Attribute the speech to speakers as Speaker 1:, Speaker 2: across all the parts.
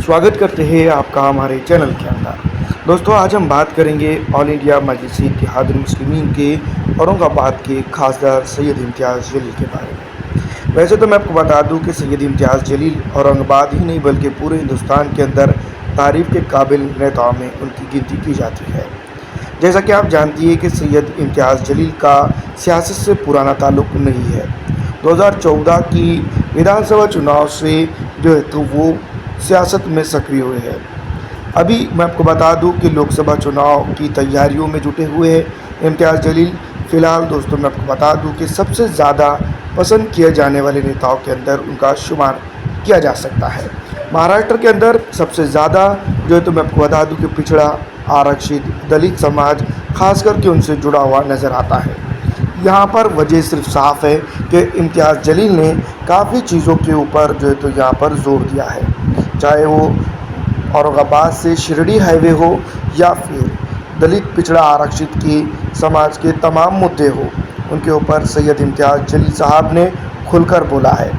Speaker 1: स्वागत करते हैं आपका हमारे चैनल के अंदर। दोस्तों, आज हम बात करेंगे ऑल इंडिया मजलिस इत्तेहादुल मुस्लिमीन के औरंगाबाद के खासदार सैयद इम्तियाज़ जलील के बारे में। वैसे तो मैं आपको बता दूं कि सैयद इम्तियाज़ जलील औरंगाबाद ही नहीं बल्कि पूरे हिंदुस्तान के अंदर तारीफ़ के काबिल नेताओं में उनकी गिनती की जाती है। जैसा कि आप जानती हैं कि सैयद इम्तियाज़ जलील का सियासत से पुराना ताल्लुक़ नहीं है। 2014 की विधानसभा चुनाव से जो है तो वो सियासत में सक्रिय हुए हैं। अभी मैं आपको बता दूं कि लोकसभा चुनाव की तैयारियों में जुटे हुए हैं इम्तियाज़ जलील। फ़िलहाल दोस्तों, मैं आपको बता दूं कि सबसे ज़्यादा पसंद किए जाने वाले नेताओं के अंदर उनका शुमार किया जा सकता है। महाराष्ट्र के अंदर सबसे ज़्यादा जो है तो मैं आपको बता दूं कि पिछड़ा, आरक्षित, दलित समाज खास करके उनसे जुड़ा हुआ नज़र आता है। यहाँ पर वजह सिर्फ साफ़ है कि इम्तियाज़ जलील ने काफ़ी चीज़ों के ऊपर जो है तो यहाँ पर जोर दिया है, चाहे वो औरंगाबाद से शिरडी हाईवे हो या फिर दलित, पिछड़ा, आरक्षित की समाज के तमाम मुद्दे हो, उनके ऊपर सैयद इम्तियाज़ जलील साहब ने खुलकर बोला है।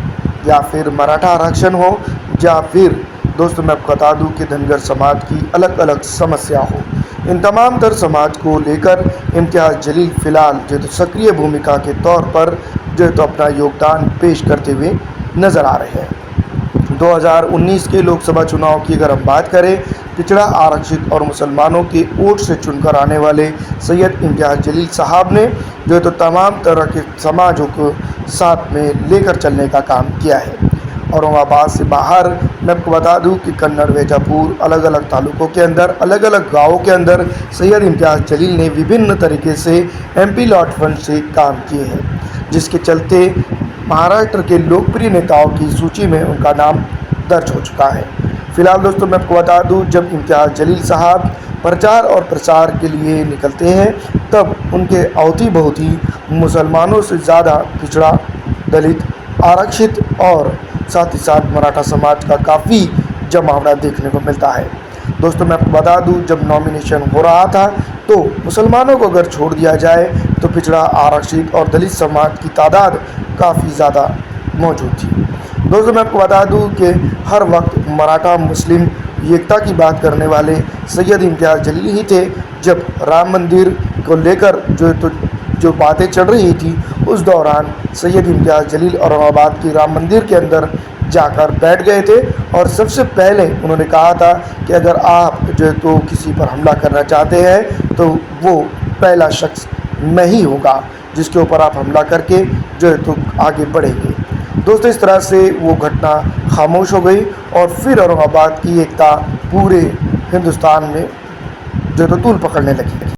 Speaker 1: या फिर मराठा आरक्षण हो या फिर दोस्तों मैं आपको बता दूं कि धनगर समाज की अलग अलग समस्या हो, इन तमाम तर समाज को लेकर इम्तियाज़ जलील फ़िलहाल जो तो सक्रिय भूमिका के तौर पर जो है तो अपना योगदान पेश करते हुए नज़र आ रहे हैं। 2019 के लोकसभा चुनाव की अगर हम बात करें, पिछड़ा, आरक्षित और मुसलमानों के वोट से चुनकर आने वाले सैयद इम्तियाज़ जलील साहब ने जो है तो तमाम तरह के समाजों को साथ में लेकर चलने का काम किया है। औरंगाबाद से बाहर मैं आपको बता दूं कि कन्नड़, वेजापुर, अलग अलग तालुकों के अंदर, अलग अलग गाँवों के अंदर सैयद इम्तियाज़ जलील ने विभिन्न तरीके से एमपी लॉट फंड से काम किए हैं, जिसके चलते महाराष्ट्र के लोकप्रिय नेताओं की सूची में उनका नाम दर्ज हो चुका है। फिलहाल दोस्तों, मैं आपको बता दूं, जब इम्तियाज़ जलील साहब प्रचार और प्रसार के लिए निकलते हैं तब उनके अवती बहुती मुसलमानों से ज़्यादा पिछड़ा, दलित, आरक्षित और साथ ही साथ मराठा समाज का काफ़ी जमावड़ा देखने को मिलता है। दोस्तों, मैं आपको बता दूं, जब नॉमिनेशन हो रहा था तो मुसलमानों को अगर छोड़ दिया जाए तो पिछड़ा, आरक्षित और दलित समाज की तादाद काफ़ी ज़्यादा मौजूद थी। दोस्तों, मैं आपको बता दूं कि हर वक्त मराठा मुस्लिम एकता की बात करने वाले सैयद इम्तियाज़ जलील ही थे। जब राम मंदिर को लेकर जो बातें चल रही थी, उस दौरान सैयद इम्तियाज़ जलील औरंगाबाद के राम मंदिर के अंदर जाकर बैठ गए थे और सबसे पहले उन्होंने कहा था कि अगर आप जो है तो किसी पर हमला करना चाहते हैं तो वो पहला शख्स मैं ही होगा जिसके ऊपर आप हमला करके जो है तो आगे बढ़ेंगे। दोस्तों, इस तरह से वो घटना खामोश हो गई और फिर औरंगाबाद की एकता पूरे हिंदुस्तान में जो है तो तूल पकड़ने लगी।